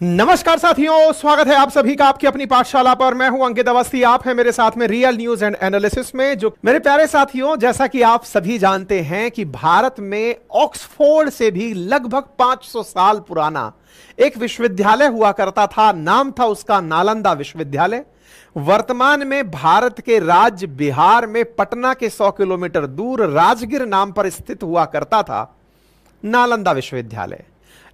नमस्कार साथियों, स्वागत है आप सभी का आपकी अपनी पाठशाला पर। मैं हूं अंकित अवस्थी, आप है मेरे साथ में रियल न्यूज एंड एनालिसिस में। जो मेरे प्यारे साथियों, जैसा कि आप सभी जानते हैं कि भारत में ऑक्सफोर्ड से भी लगभग 500 साल पुराना एक विश्वविद्यालय हुआ करता था। नाम था उसका नालंदा विश्वविद्यालय। वर्तमान में भारत के राज्य बिहार में पटना के 100 किलोमीटर दूर राजगीर नाम पर स्थित हुआ करता था नालंदा विश्वविद्यालय।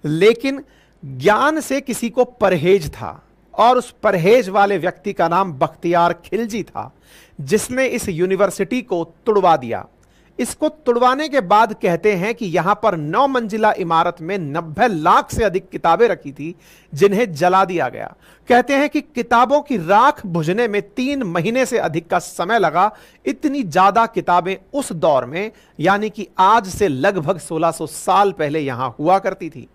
लेकिन ज्ञान से किसी को परहेज था और उस परहेज वाले व्यक्ति का नाम बख्तियार खिलजी था, जिसने इस यूनिवर्सिटी को तुड़वा दिया। इसको तुड़वाने के बाद कहते हैं कि यहां पर 9 मंजिला इमारत में 90 लाख से अधिक किताबें रखी थी, जिन्हें जला दिया गया। कहते हैं कि किताबों की राख बुझने में 3 महीने से अधिक का समय लगा। इतनी ज्यादा किताबें उस दौर में, यानी कि आज से लगभग 1600 साल पहले यहां हुआ करती थी।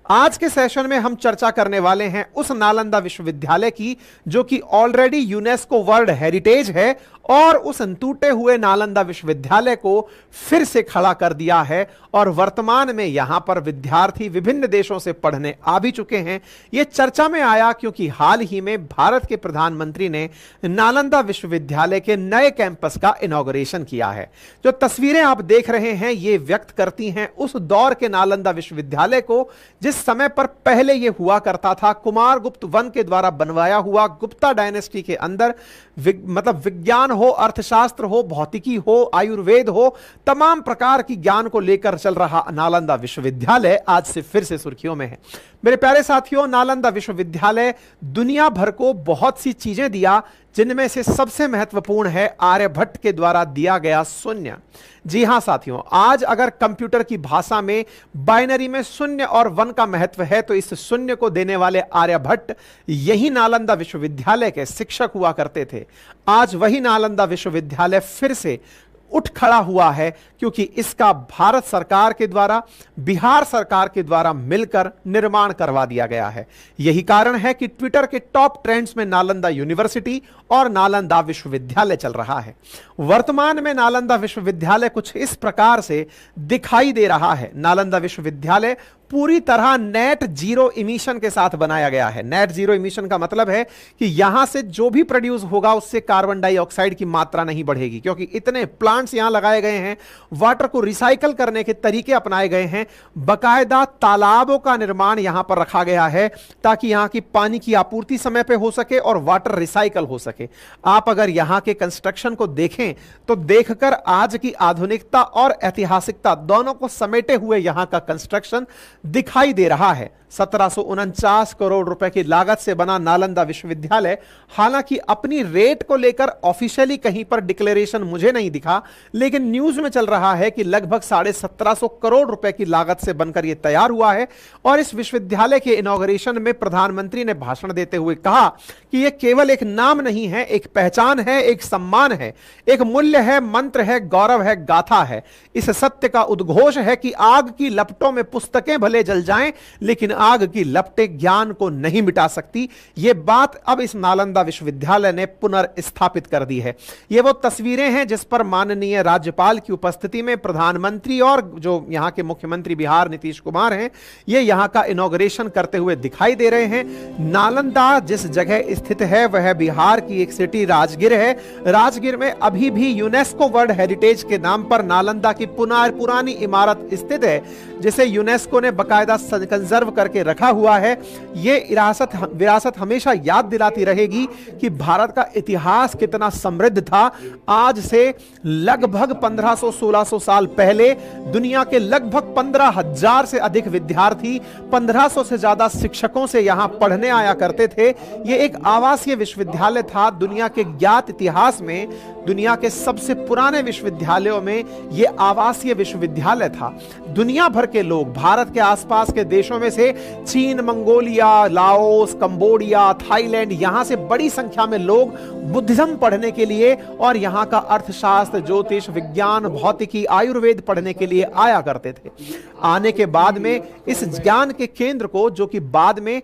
आज के सेशन में हम चर्चा करने वाले हैं उस नालंदा विश्वविद्यालय की, जो कि ऑलरेडी यूनेस्को वर्ल्ड हेरिटेज है, और उस टूटे हुए नालंदा विश्वविद्यालय को फिर से खड़ा कर दिया है। और वर्तमान में यहां पर विद्यार्थी विभिन्न देशों से पढ़ने आ भी चुके हैं। यह चर्चा में आया क्योंकि हाल ही में भारत के प्रधानमंत्री ने नालंदा विश्वविद्यालय के नए कैंपस का इनॉग्रेशन किया है। जो तस्वीरें आप देख रहे हैं, ये व्यक्त करती हैं उस दौर के नालंदा विश्वविद्यालय को, जिस समय पर पहले यह हुआ करता था कुमार गुप्त वन के द्वारा बनवाया हुआ। गुप्ता डायनेस्टी के अंदर मतलब विज्ञान हो, अर्थशास्त्र हो, भौतिकी हो, आयुर्वेद हो, तमाम प्रकार की ज्ञान को लेकर चल रहा नालंदा विश्वविद्यालय आज से फिर से सुर्खियों में है। मेरे प्यारे साथियों, नालंदा विश्वविद्यालय दुनिया भर को बहुत सी चीजें दिया, जिनमें से सबसे महत्वपूर्ण है आर्यभट्ट के द्वारा दिया गया शून्य। जी हां साथियों, आज अगर कंप्यूटर की भाषा में बाइनरी में 0 और 1 का महत्व है, तो इस शून्य को देने वाले आर्यभट्ट यही नालंदा विश्वविद्यालय के शिक्षक हुआ करते थे। आज वही नालंदा विश्वविद्यालय फिर से उठ खड़ा हुआ है, क्योंकि इसका भारत सरकार के द्वारा, बिहार सरकार के द्वारा मिलकर निर्माण करवा दिया गया है। यही कारण है कि ट्विटर के टॉप ट्रेंड्स में नालंदा यूनिवर्सिटी और नालंदा विश्वविद्यालय चल रहा है। वर्तमान में नालंदा विश्वविद्यालय कुछ इस प्रकार से दिखाई दे रहा है। नालंदा विश्वविद्यालय पूरी तरह नेट जीरो इमिशन के साथ बनाया गया है। नेट जीरो इमिशन का मतलब है कि यहां से जो भी प्रोड्यूस होगा उससे कार्बन डाइऑक्साइड की मात्रा नहीं बढ़ेगी, क्योंकि इतने प्लांट्स यहां लगाए गए हैं। वाटर को रिसाइकल करने के तरीके अपनाए गए हैं। बकायदा तालाबों का निर्माण यहां पर रखा गया है, ताकि यहां की पानी की आपूर्ति समय पर हो सके और वाटर रिसाइकल हो सके। आप अगर यहां के कंस्ट्रक्शन को देखें तो देखकर आज की आधुनिकता और ऐतिहासिकता दोनों को समेटे हुए यहां का कंस्ट्रक्शन दिखाई दे रहा है। 1749 करोड़ रुपए की लागत से बना नालंदा विश्वविद्यालय, हालांकि अपनी रेट को लेकर ऑफिशियली कहीं पर डिक्लेरेशन मुझे नहीं दिखा, लेकिन न्यूज में चल रहा है कि लगभग 1750 करोड़ रुपए की लागत से बनकर यह तैयार हुआ है। और इस विश्वविद्यालय के इनॉग्रेशन में प्रधानमंत्री ने भाषण देते हुए कहा कि यह केवल एक नाम नहीं है, एक पहचान है, एक सम्मान है, एक मूल्य है, मंत्र है, गौरव है, गाथा है। इस सत्य का उद्घोष है कि आग की लपटों में पुस्तकें भले जल जाएं, लेकिन आग की लपटें ज्ञान को नहीं मिटा सकती। यह बात अब इस नालंदा विश्वविद्यालय ने पुनर्स्थापित कर दी है। ये वो तस्वीरें हैं जिस पर माननीय राज्यपाल की उपस्थिति में प्रधानमंत्री और जो यहां के मुख्यमंत्री बिहार नीतीश कुमार हैं, ये यहां का इनॉग्रेशन करते हुए दिखाई दे रहे हैं। नालंदा जिस जगह स्थित है वह बिहार की एक सिटी राजगीर है। राजगीर में अभी भी यूनेस्को वर्ल्ड हेरिटेज के नाम पर नालंदा की पुरानी इमारत स्थित है, जिसे यूनेस्को ने बकायदा कंजर्व करके रखा हुआ है। यह विरासत हमेशा याद दिलाती रहेगी कि भारत का इतिहास कितना समृद्ध था। आज से लगभग 1500-1600 साल पहले दुनिया के लगभग 15,000 से अधिक विद्यार्थी 1500 से ज्यादा शिक्षकों से यहां पढ़ने आया करते थे। यह एक आवासीय विश्वविद्यालय था। दुनिया के ज्ञात इतिहास में दुनिया के सबसे पुराने विश्वविद्यालयों में यह आवासीय विश्वविद्यालय था। दुनिया भर के लोग, भारत के आसपास के देशों में से चीन, मंगोलिया, लाओस, कंबोडिया, थाईलैंड, यहां से बड़ी संख्या में लोग बुद्धिज्म पढ़ने के लिए और यहां का अर्थशास्त्र, ज्योतिष, विज्ञान, भौतिकी, आयुर्वेद पढ़ने के लिए आया करते थे। आने के बाद में इस ज्ञान के केंद्र को, जो कि बाद में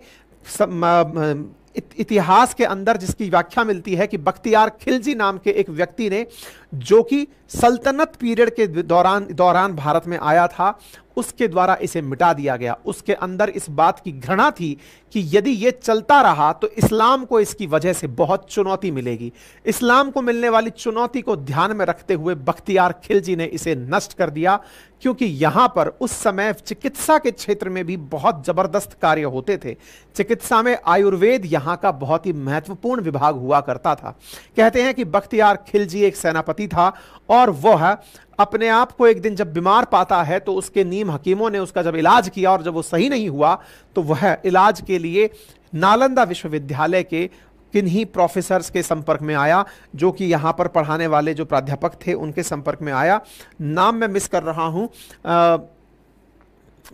इतिहास के अंदर जिसकी व्याख्या मिलती है कि बख्तियार खिलजी नाम के एक व्यक्ति ने, जो कि सल्तनत पीरियड के दौरान भारत में आया था, उसके द्वारा इसे मिटा दिया गया। उसके अंदर इस बात की घृणा थी कि यदि यह चलता रहा तो इस्लाम को इसकी वजह से बहुत चुनौती मिलेगी। इस्लाम को मिलने वाली चुनौती को ध्यान में रखते हुए बख्तियार खिलजी ने इसे नष्ट कर दिया, क्योंकि यहां पर उस समय चिकित्सा के क्षेत्र में भी बहुत जबरदस्त कार्य होते थे। चिकित्सा में आयुर्वेद यहां का बहुत ही महत्वपूर्ण विभाग हुआ करता था। कहते हैं कि बख्तियार खिलजी एक सेनापति था और वह अपने आप को एक दिन जब बीमार पाता है तो उसके नीम हकीमों ने उसका जब इलाज किया और जब वो सही नहीं हुआ तो वह इलाज के लिए नालंदा विश्वविद्यालय के किन्हीं प्रोफेसर्स के संपर्क में आया, जो कि यहां पर पढ़ाने वाले जो प्राध्यापक थे उनके संपर्क में आया। नाम मैं मिस कर रहा हूं,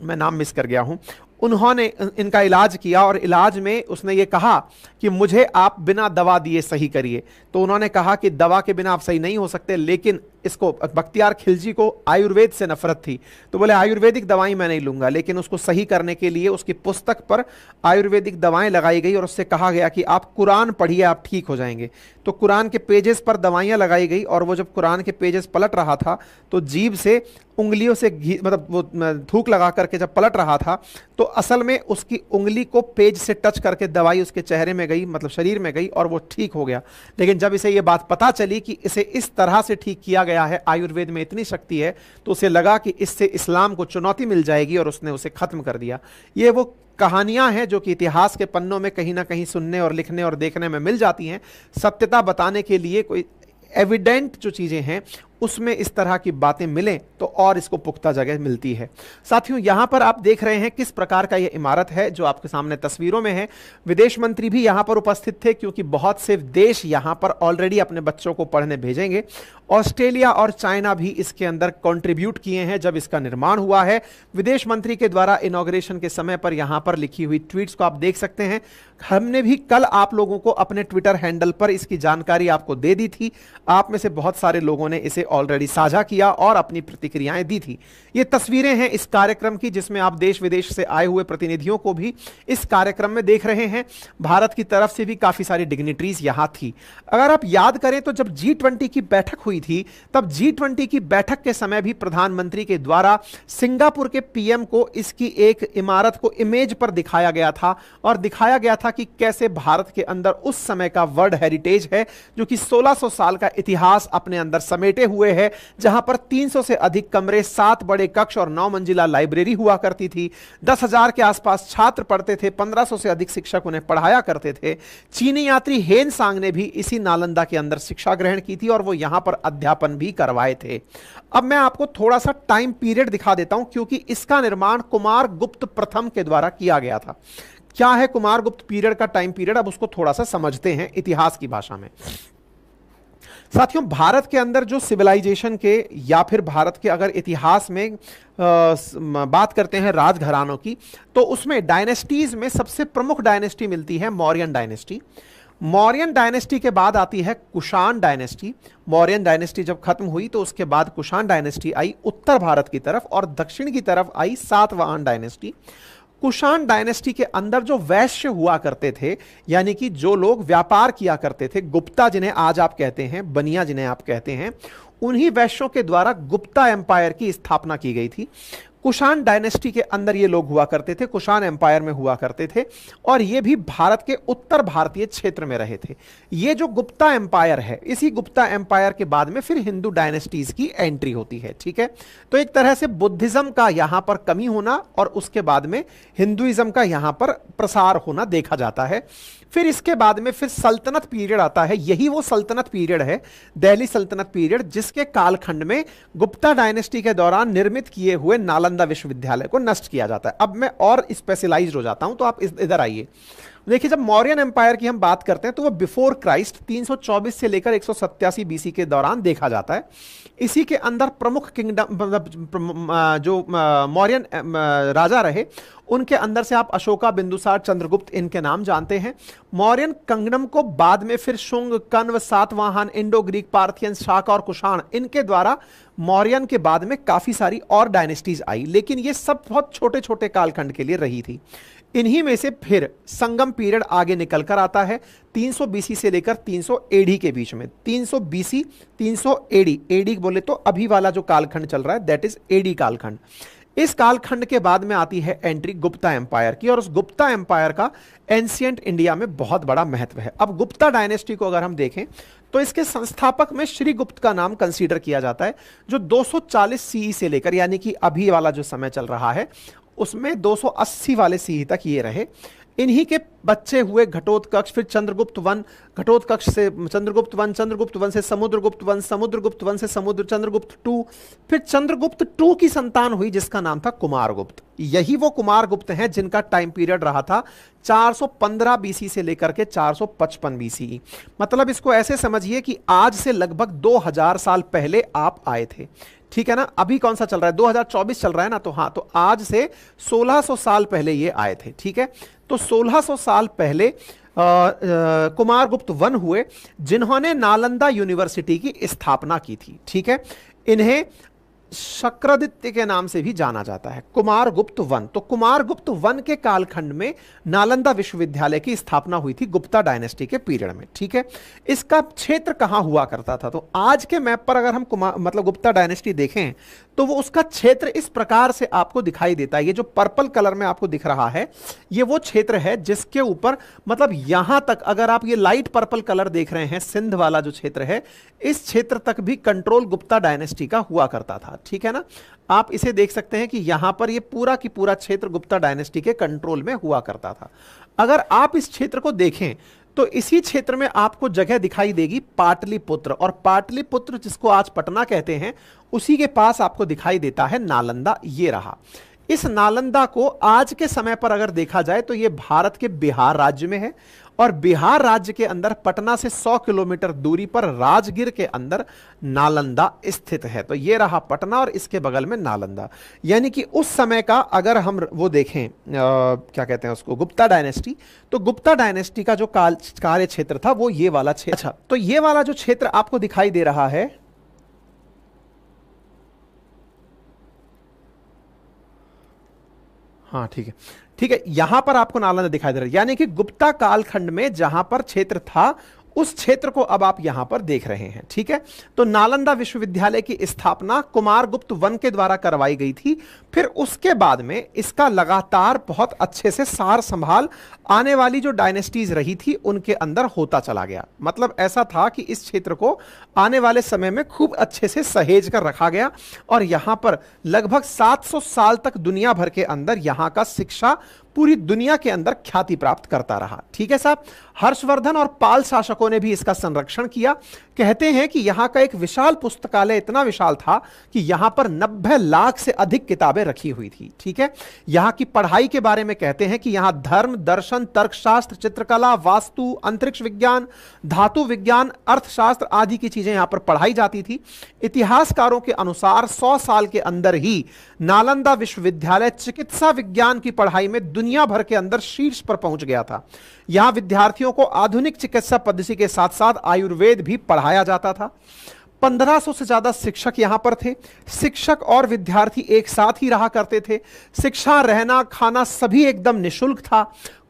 मैं नाम मिस कर गया हूं। उन्होंने इनका इलाज किया और इलाज में उसने ये कहा कि मुझे आप बिना दवा दिए सही करिए। तो उन्होंने कहा कि दवा के बिना आप सही नहीं हो सकते, लेकिन इसको बख्तियार खिलजी को आयुर्वेद से नफरत थी, तो बोले आयुर्वेदिक दवाई मैं नहीं लूंगा। लेकिन उसको सही करने के लिए उसकी पुस्तक पर आयुर्वेदिक दवाएं लगाई गई और उससे कहा गया कि आप कुरान पढ़िए, आप ठीक हो जाएंगे। तो कुरान के पेजेस पर दवाइयां लगाई गई और वो जब कुरान के पेजेस पलट रहा था तो जीभ से उंगलियों से मतलब वो थूक लगा करके जब पलट रहा था तो असल में उसकी उंगली को पेज से टच करके दवाई उसके चेहरे में गई, मतलब शरीर में गई, और वो ठीक हो गया। लेकिन जब इसे ये बात पता चली कि इसे इस तरह से ठीक किया गया है, आयुर्वेद में इतनी शक्ति है, तो उसे लगा कि इससे इस्लाम को चुनौती मिल जाएगी और उसने उसे खत्म कर दिया। ये वो कहानियां हैं जो कि इतिहास के पन्नों में कहीं ना कहीं सुनने और लिखने और देखने में मिल जाती हैं। सत्यता बताने के लिए कोई एविडेंट जो चीजें हैं उसमें इस तरह की बातें मिलें तो और इसको पुख्ता जगह मिलती है। साथियों, यहां पर आप देख रहे हैं किस प्रकार का यह इमारत है जो आपके सामने तस्वीरों में है। विदेश मंत्री भी यहां पर उपस्थित थे, क्योंकि बहुत से देश यहां पर ऑलरेडी अपने बच्चों को पढ़ने भेजेंगे। ऑस्ट्रेलिया और चाइना भी इसके अंदर कंट्रीब्यूट किए हैं जब इसका निर्माण हुआ है। विदेश मंत्री के द्वारा इनॉग्रेशन के समय पर यहां पर लिखी हुई ट्वीट्स को आप देख सकते हैं। हमने भी कल आप लोगों को अपने ट्विटर हैंडल पर इसकी जानकारी आपको दे दी थी। आप में से बहुत सारे लोगों ने इसे ऑलरेडी साझा किया और अपनी प्रतिक्रियाएं दी थी। ये तस्वीरें हैं इस कार्यक्रम की, जिसमें आप देश विदेश से आए हुए प्रतिनिधियों को भी इस कार्यक्रम में देख रहे हैं। भारत की तरफ से भी काफी सारी डिग्निटरीज यहां थी। अगर आप याद करें तो जब G20 की बैठक हुई थी, तब G20 की बैठक के समय भी प्रधानमंत्री के द्वारा सिंगापुर के पीएम को इसकी एक इमारत को इमेज पर दिखाया गया था और दिखाया गया था कि कैसे भारत के अंदर उस समय का वर्ल्ड हेरिटेज है, जो कि 1600 साल का इतिहास अपने अंदर समेटे हुए है, जहां पर 300 से अधिक कमरे, 7 बड़े कक्ष और 9 मंजिला लाइब्रेरी हुआ करती थी। 10,000 के आसपास छात्र पढ़ते थे, 1500 से अधिक शिक्षक उन्हें पढ़ाया करते थे। चीनी यात्री हेन सांग ने भी इसी नालंदा के अंदर शिक्षा ग्रहण की थी और वो यहां पर अध्यापन भी करवाए थे। अब मैं आपको थोड़ा सा टाइम पीरियड दिखा देता हूं, क्योंकि इसका निर्माण कुमार गुप्त प्रथम के द्वारा किया गया था। क्या है कुमार गुप्त पीरियड का टाइम पीरियड, अब उसको थोड़ा सा समझते हैं इतिहास की भाषा में। साथियों, भारत के अंदर जो सिविलाइजेशन के या फिर भारत के अगर इतिहास में बात करते हैं राजघरानों की, तो उसमें डायनेस्टीज में सबसे प्रमुख डायनेस्टी मिलती है मौर्यन डायनेस्टी। मौर्यन डायनेस्टी के बाद आती है कुषाण डायनेस्टी। मौर्यन डायनेस्टी जब खत्म हुई तो उसके बाद कुषाण डायनेस्टी आई उत्तर भारत की तरफ, और दक्षिण की तरफ आई सातवाहन डायनेस्टी। कुषाण डायनेस्टी के अंदर जो वैश्य हुआ करते थे, यानी कि जो लोग व्यापार किया करते थे, गुप्ता जिन्हें आज आप कहते हैं, बनिया जिन्हें आप कहते हैं, उन्हीं वैश्यों के द्वारा गुप्ता एम्पायर की स्थापना की गई थी। कुषाण डायनेस्टी के अंदर ये लोग हुआ करते थे, कुषाण एम्पायर में हुआ करते थे, और ये भी भारत के उत्तर भारतीय क्षेत्र में रहे थे। ये जो गुप्ता एम्पायर है, इसी गुप्ता एम्पायर के बाद में फिर हिंदू डायनेस्टीज की एंट्री होती है। ठीक है, तो एक तरह से बुद्धिज्म का यहां पर कमी होना और उसके बाद में हिंदुइज्म का यहां पर प्रसार होना देखा जाता है। फिर इसके बाद में फिर सल्तनत पीरियड आता है। यही वो सल्तनत पीरियड है, दिल्ली सल्तनत पीरियड, जिसके कालखंड में गुप्ता डायनेस्टी के दौरान निर्मित किए हुए नालंदा विश्वविद्यालय को नष्ट किया जाता है। अब मैं और स्पेशलाइज्ड हो जाता हूं, तो आप इधर आइए। देखिए, जब मौर्यन एम्पायर की हम बात करते हैं तो वो बिफोर क्राइस्ट 324 से लेकर 187 बीसी के दौरान देखा जाता है। इसी के अंदर प्रमुख किंगडम जो मौर्यन राजा रहे, उनके अंदर से आप अशोका, बिंदुसार, चंद्रगुप्त, इनके नाम जानते हैं। मौर्यन किंगडम को बाद में फिर Shunga, Kanva, Satavahana, Indo Greek, Parthian, Shaka और कुषाण, इनके द्वारा मौर्यन के बाद में काफी सारी और डायनेस्टीज आई, लेकिन ये सब बहुत छोटे छोटे कालखंड के लिए रही थी। इन्हीं में से फिर संगम पीरियड आगे निकल कर आता है 300 बीसी से लेकर 300 एडी के बीच में। 300 बीसी, 300 एडी, एडी बोले तो अभी वाला जो कालखंड चल रहा है दैट इज एडी कालखंड। इस कालखंड के बाद में आती है एंट्री गुप्ता एम्पायर की, और उस गुप्ता एम्पायर का एंशियंट इंडिया में बहुत बड़ा महत्व है। अब गुप्ता डायनेस्टी को अगर हम देखें तो इसके संस्थापक में श्रीगुप्त का नाम कंसीडर किया जाता है, जो 240 सीई से लेकर, यानी कि अभी वाला जो समय चल रहा है उसमें 280 वाले सीई तक ये रहे। इन्हीं के बच्चे हुए घटोत्कच, फिर चंद्रगुप्त वन, घटोत्कच से चंद्रगुप्त वन, चंद्रगुप्त वन से समुद्रगुप्त वन, समुद्रगुप्त वन से समुद्र चंद्रगुप्त टू, फिर चंद्रगुप्त टू की संतान हुई जिसका नाम था कुमारगुप्त। यही वो कुमारगुप्त हैं जिनका टाइम पीरियड रहा था 415 बीसी से लेकर के 455 बीसी। मतलब इसको ऐसे समझिए कि आज से लगभग 2000 साल पहले आप आए थे, ठीक है ना। अभी कौन सा चल रहा है, 2024 चल रहा है ना, तो हाँ, तो आज से 1600 साल पहले ये आए थे, ठीक है। तो 1600 साल पहले कुमारगुप्त वन हुए जिन्होंने नालंदा यूनिवर्सिटी की स्थापना की थी, ठीक है। इन्हें शक्रदित्य के नाम से भी जाना जाता है, कुमारगुप्त वन। तो कुमारगुप्त वन के कालखंड में नालंदा विश्वविद्यालय की स्थापना हुई थी गुप्ता डायनेस्टी के पीरियड में, ठीक है। इसका क्षेत्र कहां हुआ करता था, तो आज के मैप पर अगर हम मतलब गुप्ता डायनेस्टी देखें तो वो उसका क्षेत्र इस प्रकार से आपको दिखाई देता है। ये जो पर्पल कलर में आपको दिख रहा है ये वो क्षेत्र है जिसके ऊपर, मतलब यहां तक अगर आप ये लाइट पर्पल कलर देख रहे हैं, सिंध वाला जो क्षेत्र है, इस क्षेत्र तक भी कंट्रोल गुप्ता डायनेस्टी का हुआ करता था, ठीक है ना। आप इसे देख सकते हैं कि यहां पर ये पूरा की पूरा क्षेत्र गुप्ता डायनेस्टी के कंट्रोल में हुआ करता था। अगर आप इस क्षेत्र को देखें तो इसी क्षेत्र में आपको जगह दिखाई देगी पाटलिपुत्र, और पाटलिपुत्र जिसको आज पटना कहते हैं उसी के पास आपको दिखाई देता है नालंदा। ये रहा। इस नालंदा को आज के समय पर अगर देखा जाए तो यह भारत के बिहार राज्य में है, और बिहार राज्य के अंदर पटना से 100 किलोमीटर दूरी पर राजगीर के अंदर नालंदा स्थित है। तो ये रहा पटना और इसके बगल में नालंदा। यानी कि उस समय का अगर हम वो देखें क्या कहते हैं उसको, गुप्ता डायनेस्टी, तो गुप्ता डायनेस्टी का जो कार्य क्षेत्र था वो ये वाला क्षेत्र। अच्छा, तो ये वाला जो क्षेत्र आपको दिखाई दे रहा है, हाँ ठीक है, ठीक है, यहां पर आपको नालंदा दिखाई दे रहा है। यानी कि गुप्ता कालखंड में जहां पर क्षेत्र था उस क्षेत्र को अब आप यहां पर देख रहे हैं, ठीक है। तो नालंदा विश्वविद्यालय की स्थापना कुमारगुप्त वन के द्वारा करवाई गई थी। फिर उसके बाद में इसका लगातार बहुत अच्छे से सार संभाल आने वाली जो डायनेस्टीज रही थी उनके अंदर होता चला गया। मतलब ऐसा था कि इस क्षेत्र को आने वाले समय में खूब अच्छे से सहेज कर रखा गया, और यहां पर लगभग 700 साल तक दुनिया भर के अंदर यहां का शिक्षा पूरी दुनिया के अंदर ख्याति प्राप्त करता रहा, ठीक है साहब। हर्षवर्धन और पाल शासकों ने भी इसका संरक्षण किया। कहते हैं कि यहां का एक विशाल पुस्तकालय इतना विशाल था कि यहां पर 90 लाख से अधिक किताबें रखी हुई थी, ठीक है। यहां की पढ़ाई के बारे में कहते हैं कि यहां धर्म, दर्शन, तर्कशास्त्र, चित्रकला, वास्तु, अंतरिक्ष विज्ञान, धातु विज्ञान, अर्थशास्त्र आदि की चीजें यहां पर पढ़ाई जाती थी। इतिहासकारों के अनुसार 100 साल के अंदर ही नालंदा विश्वविद्यालय चिकित्सा विज्ञान की पढ़ाई में दुनिया भर के अंदर शीर्ष पर पहुंच गया था। यहां विद्यार्थियों को आधुनिक चिकित्सा पद्धति के साथ साथ आयुर्वेद भी पढ़ाया जाता था। 1500 से ज्यादा शिक्षक यहां पर थे। शिक्षक और विद्यार्थी एक साथ ही रहा करते थे। शिक्षा, रहना, खाना सभी एकदम निशुल्क था।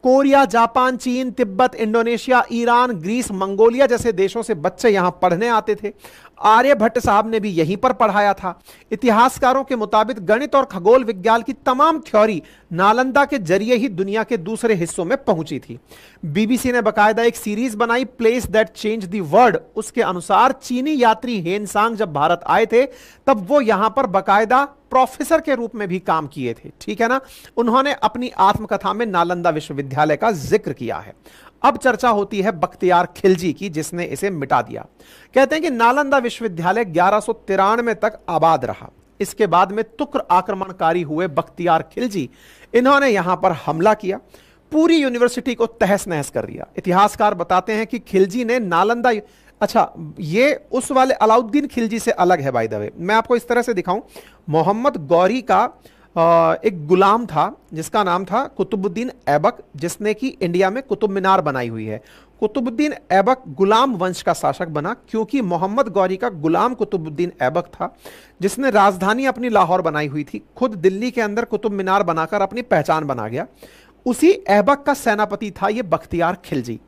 कोरिया, जापान, चीन, तिब्बत, इंडोनेशिया, ईरान, ग्रीस, मंगोलिया जैसे देशों से बच्चे यहां पढ़ने आते थे। आर्यभट्ट साहब ने भी यहीं पर पढ़ाया था। इतिहासकारों के मुताबिक गणित और खगोल विज्ञान की तमाम थ्योरी नालंदा के जरिए ही दुनिया के दूसरे हिस्सों में पहुंची थी। बीबीसी ने बकायदा एक सीरीज बनाई, place that change the world. उसके अनुसार चीनी यात्री हेनसांग जब भारत आए थे तब वो यहां पर बकायदा प्रोफेसर के रूप में भी काम किए थे, ठीक है ना। उन्होंने अपनी आत्मकथा में नालंदा विश्वविद्यालय का जिक्र किया है। अब चर्चा होती है बख्तियार खिलजी की, जिसने इसे मिटा दिया। कहते हैं कि नालंदा विश्वविद्यालय 1193 तक आबाद रहा। इसके बाद में तुर्क आक्रमणकारी हुए बख्तियार खिलजी, इन्होंने यहां पर हमला किया, पूरी यूनिवर्सिटी को तहस नहस कर दिया। इतिहासकार बताते हैं कि खिलजी ने नालंदा, अच्छा ये उस वाले अलाउद्दीन खिलजी से अलग है बाय द वे। मैं आपको इस तरह से दिखाऊं, मोहम्मद गौरी का एक गुलाम था जिसका नाम था कुतुबुद्दीन ऐबक, जिसने कि इंडिया में कुतुब मीनार बनाई हुई है। कुतुबुद्दीन ऐबक गुलाम वंश का शासक बना क्योंकि मोहम्मद गौरी का गुलाम कुतुबुद्दीन ऐबक था, जिसने राजधानी अपनी लाहौर बनाई हुई थी। खुद दिल्ली के अंदर कुतुब मीनार बनाकर अपनी पहचान बना गया। उसी ऐबक का सेनापति था ये बख्तियार खिलजी।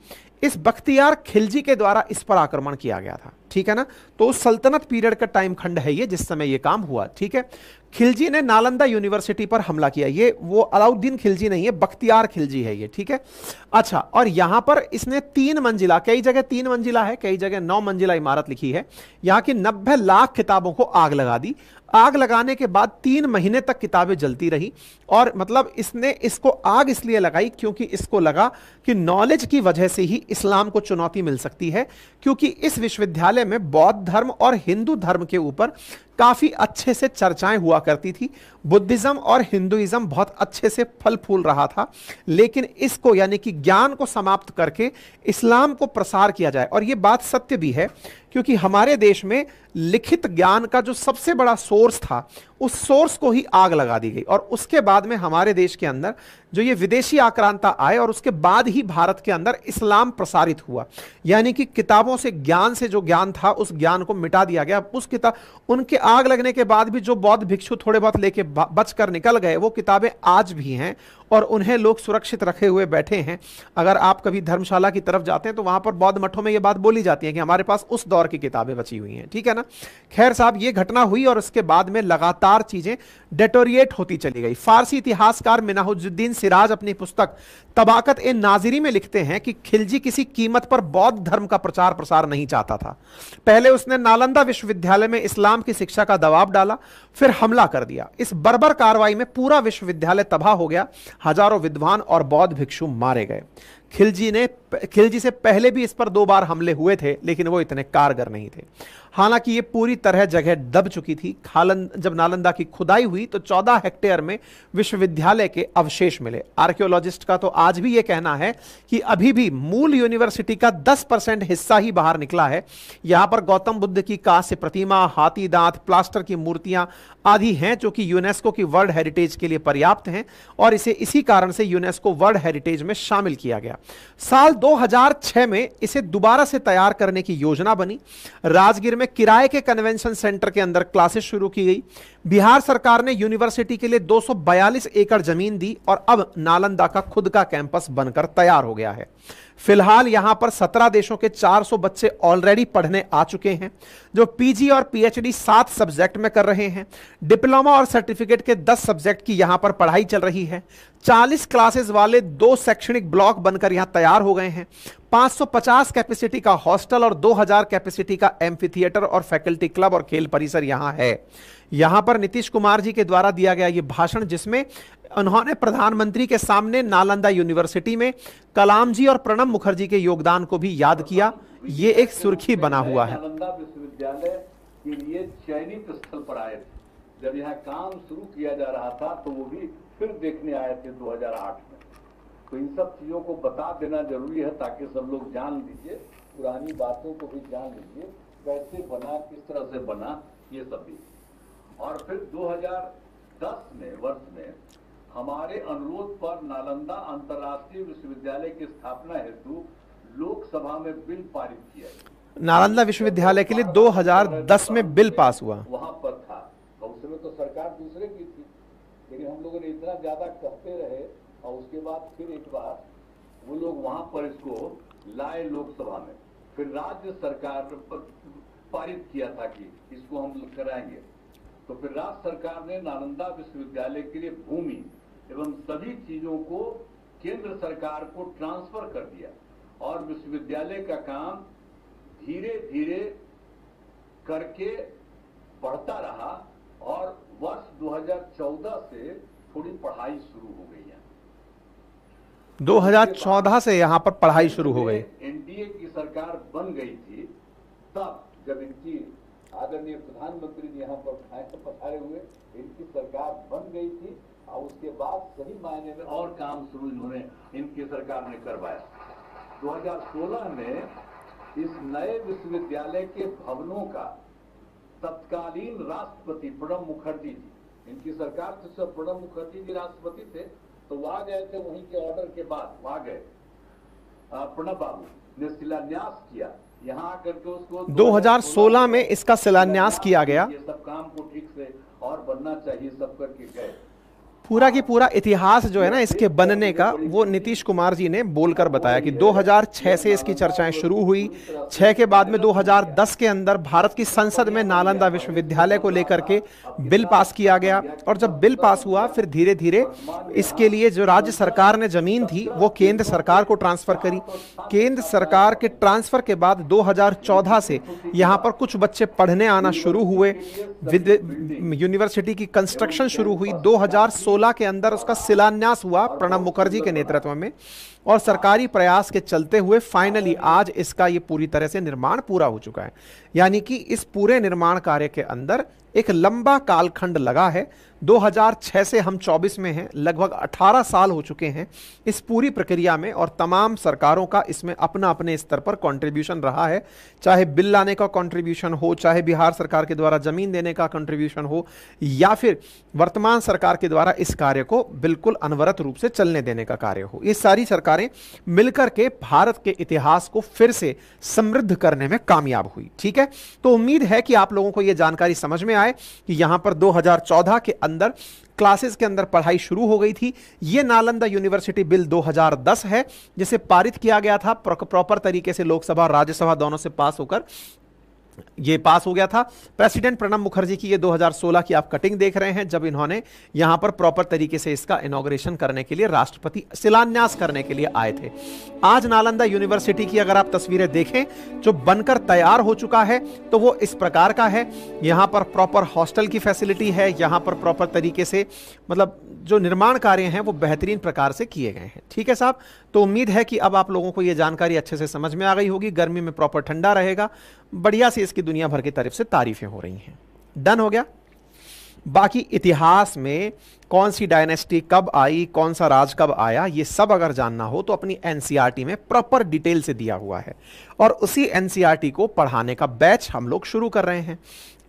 इस बख्तियार खिलजी के द्वारा इस पर आक्रमण किया गया था। ठीक है ना। तो उस सल्तनत पीरियड का टाइम खंड है ये जिस समय ये काम हुआ, ठीक है। खिलजी ने नालंदा यूनिवर्सिटी पर हमला किया, ये वो अलाउद्दीन खिलजी नहीं है, बख्तियार खिलजी है ये, ठीक है। अच्छा, और यहां पर इसने 3 मंजिला, कई जगह 3 मंजिला है, कई जगह 9 मंजिला इमारत लिखी है। यहां की 90 लाख किताबों को आग लगा दी। आग लगाने के बाद 3 महीने तक किताबें जलती रही। और मतलब इसने इसको आग इसलिए लगाई क्योंकि इसको लगा कि नॉलेज की वजह से ही इस्लाम को चुनौती मिल सकती है, क्योंकि इस विश्वविद्यालय में बौद्ध धर्म और हिंदू धर्म के ऊपर काफी अच्छे से चर्चाएं हुआ करती थी। बुद्धिज्म और हिंदुइज्म बहुत अच्छे से फल फूल रहा था, लेकिन इसको यानी कि ज्ञान को समाप्त करके इस्लाम को प्रसार किया जाए। और यह बात सत्य भी है, क्योंकि हमारे देश में लिखित ज्ञान का जो सबसे बड़ा सोर्स था, उस सोर्स को ही आग लगा दी गई। और उसके बाद में हमारे देश के अंदर जो ये विदेशी आक्रांता आए, और उसके बाद ही भारत के अंदर इस्लाम प्रसारित हुआ। यानी कि किताबों से, ज्ञान से जो ज्ञान था, उस ज्ञान को मिटा दिया गया। उस किताब, उनके आग लगने के बाद भी जो बौद्ध भिक्षु थोड़े बहुत लेके बचकर निकल गए, वो किताबें आज भी हैं और उन्हें लोग सुरक्षित रखे हुए बैठे हैं। अगर आप कभी धर्मशाला की तरफ जाते हैं तो वहां पर बौद्ध मठों में यह बात बोली जाती है कि हमारे पास उस दौर की किताबें बची हुई हैं, ठीक है ना। खैर साहब, ये घटना हुई और उसके बाद में लगातार चीजें डेटोरिएट होती चली गई। फारसी इतिहासकार मिन्हाजुद्दीन सिराज अपनी पुस्तक तबाकत ए नाजिरी में लिखते हैं कि खिलजी किसी कीमत पर बौद्ध धर्म का प्रचार प्रसार नहीं चाहता था। पहले उसने नालंदा विश्वविद्यालय में इस्लाम की शिक्षा का दबाव डाला, फिर हमला कर दिया। इस बर्बर कार्रवाई में पूरा विश्वविद्यालय तबाह हो गया, हजारों विद्वान और बौद्ध भिक्षु मारे गए। खिलजी से पहले भी इस पर 2 बार हमले हुए थे, लेकिन वो इतने कारगर नहीं थे। हालांकि ये पूरी तरह जगह दब चुकी थी। जब नालंदा की खुदाई हुई तो 14 हेक्टेयर में विश्वविद्यालय के अवशेष मिले। आर्कियोलॉजिस्ट का तो आज भी ये कहना है कि अभी भी मूल यूनिवर्सिटी का 10% हिस्सा ही बाहर निकला है। यहां पर गौतम बुद्ध की कांस्य प्रतिमा, हाथी दांत, प्लास्टर की मूर्तियां आदि हैं, जो कि यूनेस्को की वर्ल्ड हेरिटेज के लिए पर्याप्त हैं, और इसे इसी कारण से यूनेस्को वर्ल्ड हेरिटेज में शामिल किया गया। साल 2006 में इसे दोबारा से तैयार करने की योजना बनी। राजगीर में किराए के कन्वेंशन सेंटर के अंदर क्लासेस शुरू की गई। बिहार सरकार ने यूनिवर्सिटी के लिए 242 एकड़ जमीन दी और अब नालंदा का खुद का कैंपस बनकर तैयार हो गया है। फिलहाल यहां पर 17 देशों के 400 बच्चे ऑलरेडी पढ़ने आ चुके हैं, जो पीजी और पीएचडी 7 सब्जेक्ट में कर रहे हैं। डिप्लोमा और सर्टिफिकेट के 10 सब्जेक्ट की यहां पर पढ़ाई चल रही है। 40 क्लासेस वाले 2 शैक्षणिक ब्लॉक बनकर यहां तैयार हो गए हैं। 550 कैपेसिटी का हॉस्टल और 2000 कैपेसिटी का एम्फी थिएटर और फैकल्टी क्लब और खेल परिसर यहां है। यहां पर नीतीश कुमार जी के द्वारा दिया गया यह भाषण, जिसमें उन्होंने प्रधानमंत्री के सामने नालंदा यूनिवर्सिटी में कलाम जी और प्रणब मुखर्जी के योगदान को भी याद किया। ये एक सुर्खी बना हुआ है। नालंदा विश्वविद्यालय के लिए चयनित स्थल पर आए थे। जब यहाँ काम शुरू किया जा रहा था तो वो भी फिर देखने आए थे 2008 में। तो इन सब चीजों को बता देना जरूरी है ताकि सब लोग जान लीजिए, पुरानी बातों को भी जान लीजिए, कैसे बना, किस तरह से बना, ये सब भी। और फिर 2010 वर्ष में हमारे अनुरोध पर नालंदा अंतर्राष्ट्रीय विश्वविद्यालय की स्थापना हेतु लोकसभा में बिल पारित किया। नालंदा विश्वविद्यालय के लिए 2010 में बिल पास हुआ। वहां पर था, उस समय तो सरकार दूसरे की थी, लेकिन हम लोगों ने इतना ज्यादा कहते रहे और उसके बाद फिर एक बार वो लोग वहां पर इसको लाए लोकसभा में। फिर राज्य सरकार पारित किया था कि इसको हम कराएंगे। तो फिर राज्य सरकार ने नालंदा विश्वविद्यालय के लिए भूमि एवं सभी चीजों को केंद्र सरकार को ट्रांसफर कर दिया और विश्वविद्यालय का काम धीरे धीरे करके बढ़ता रहा और वर्ष 2014 से थोड़ी पढ़ाई शुरू हो गई है। 2014 से यहाँ पर पढ़ाई शुरू हो गई। एनडीए की सरकार बन गई थी, तब जब इनकी आदरणीय प्रधानमंत्री जी यहाँ पर पधारे हुए, इनकी सरकार बन गई थी और उसके बाद सही मायने में और काम शुरू इन्होंने, इनकी सरकार ने करवाया। 2016 में इस नए विश्वविद्यालय के भवनों का तत्कालीन राष्ट्रपति प्रणब मुखर्जी जी, इनकी सरकार से प्रणब मुखर्जी जी राष्ट्रपति थे, तो वहां गए थे, वहीं के ऑर्डर के बाद वहां गए प्रणब बाबू ने शिलान्यास किया। यहाँ आकर के उसको 2016 में इसका शिलान्यास किया गया। ये सब काम को ठीक से और बनना चाहिए, सब करके गए। पूरा की पूरा इतिहास जो है ना इसके बनने का, वो नीतीश कुमार जी ने बोलकर बताया कि 2006 से इसकी चर्चाएं शुरू हुई। 6 के बाद में 2010 के अंदर भारत की संसद में नालंदा विश्वविद्यालय को लेकर के बिल पास किया गया, और जब बिल पास हुआ फिर धीरे धीरे इसके लिए जो राज्य सरकार ने जमीन थी वो केंद्र सरकार को ट्रांसफर करी। केंद्र सरकार के ट्रांसफर के बाद 2014 से यहां पर कुछ बच्चे पढ़ने आना शुरू हुए, यूनिवर्सिटी की कंस्ट्रक्शन शुरू हुई। 2016 के अंदर उसका शिलान्यास हुआ प्रणब मुखर्जी के नेतृत्व में, और सरकारी प्रयास के चलते हुए फाइनली आज इसका ये पूरी तरह से निर्माण पूरा हो चुका है। यानी कि इस पूरे निर्माण कार्य के अंदर एक लंबा कालखंड लगा है। 2006 से हम 24 में हैं, लगभग 18 साल हो चुके हैं इस पूरी प्रक्रिया में, और तमाम सरकारों का इसमें अपना अपने स्तर पर कंट्रीब्यूशन रहा है। चाहे बिल लाने का कंट्रीब्यूशन हो, चाहे बिहार सरकार के द्वारा जमीन देने का कंट्रीब्यूशन हो, या फिर वर्तमान सरकार के द्वारा इस कार्य को बिल्कुल अनवरत रूप से चलने देने का कार्य हो। ये सारी सरकारें मिलकर के भारत के इतिहास को फिर से समृद्ध करने में कामयाब हुई। ठीक है, तो उम्मीद है कि आप लोगों को यह जानकारी समझ में आए कि यहां पर 2014 के अंदर क्लासेस के अंदर पढ़ाई शुरू हो गई थी। यह नालंदा यूनिवर्सिटी बिल 2010 है, जिसे पारित किया गया था प्रॉपर तरीके से, लोकसभा और राज्यसभा दोनों से पास होकर ये पास हो गया था। प्रेसिडेंट प्रणब मुखर्जी की ये 2016 की आप कटिंग देख रहे हैं, जब इन्होंने यहां पर प्रॉपर तरीके से इसका इनॉग्रेशन करने के लिए, राष्ट्रपति शिलान्यास करने के लिए आए थे। आज नालंदा यूनिवर्सिटी की अगर आप तस्वीरें देखें जो बनकर तैयार हो चुका है तो वो इस प्रकार का है। यहां पर प्रॉपर हॉस्टल की फैसिलिटी है, यहां पर प्रॉपर तरीके से मतलब जो निर्माण कार्य हैं वो बेहतरीन प्रकार से किए गए हैं। ठीक है साहब, तो उम्मीद है कि अब आप लोगों को यह जानकारी अच्छे से समझ में आ गई होगी। गर्मी में प्रॉपर ठंडा रहेगा, बढ़िया से इसकी दुनिया भर की तरफ से तारीफें हो रही हैं। डन हो गया। बाकी इतिहास में कौन सी डायनेस्टी कब आई, कौन सा राज कब आया, ये सब अगर जानना हो तो अपनी एनसीईआरटी में प्रॉपर डिटेल से दिया हुआ है, और उसी एनसीईआरटी को पढ़ाने का बैच हम लोग शुरू कर रहे हैं।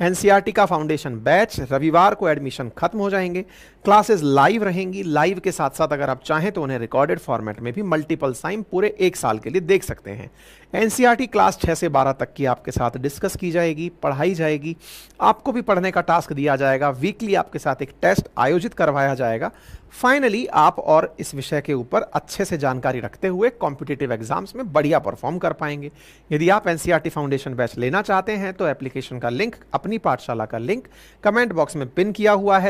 एनसीईआरटी का फाउंडेशन बैच, रविवार को एडमिशन खत्म हो जाएंगे, क्लासेस लाइव रहेंगी। लाइव के साथ साथ अगर आप चाहें तो उन्हें रिकॉर्डेड फॉर्मेट में भी मल्टीपल टाइम पूरे 1 साल के लिए देख सकते हैं। एनसीईआरटी क्लास 6 से 12 तक की आपके साथ डिस्कस की जाएगी, पढ़ाई जाएगी, आपको भी पढ़ने का टास्क दिया जाएगा। वीकली आपके साथ एक टेस्ट आयोजित करवाया जाएगा। फाइनली आप और इस विषय के ऊपर अच्छे से जानकारी रखते हुए कॉम्पिटिटिव एग्जाम्स में बढ़िया परफॉर्म कर पाएंगे। यदि आप एनसीईआरटी फाउंडेशन बैच लेना चाहते हैं तो एप्लीकेशन का लिंक, अपनी पाठशाला का लिंक कमेंट बॉक्स में पिन किया हुआ है।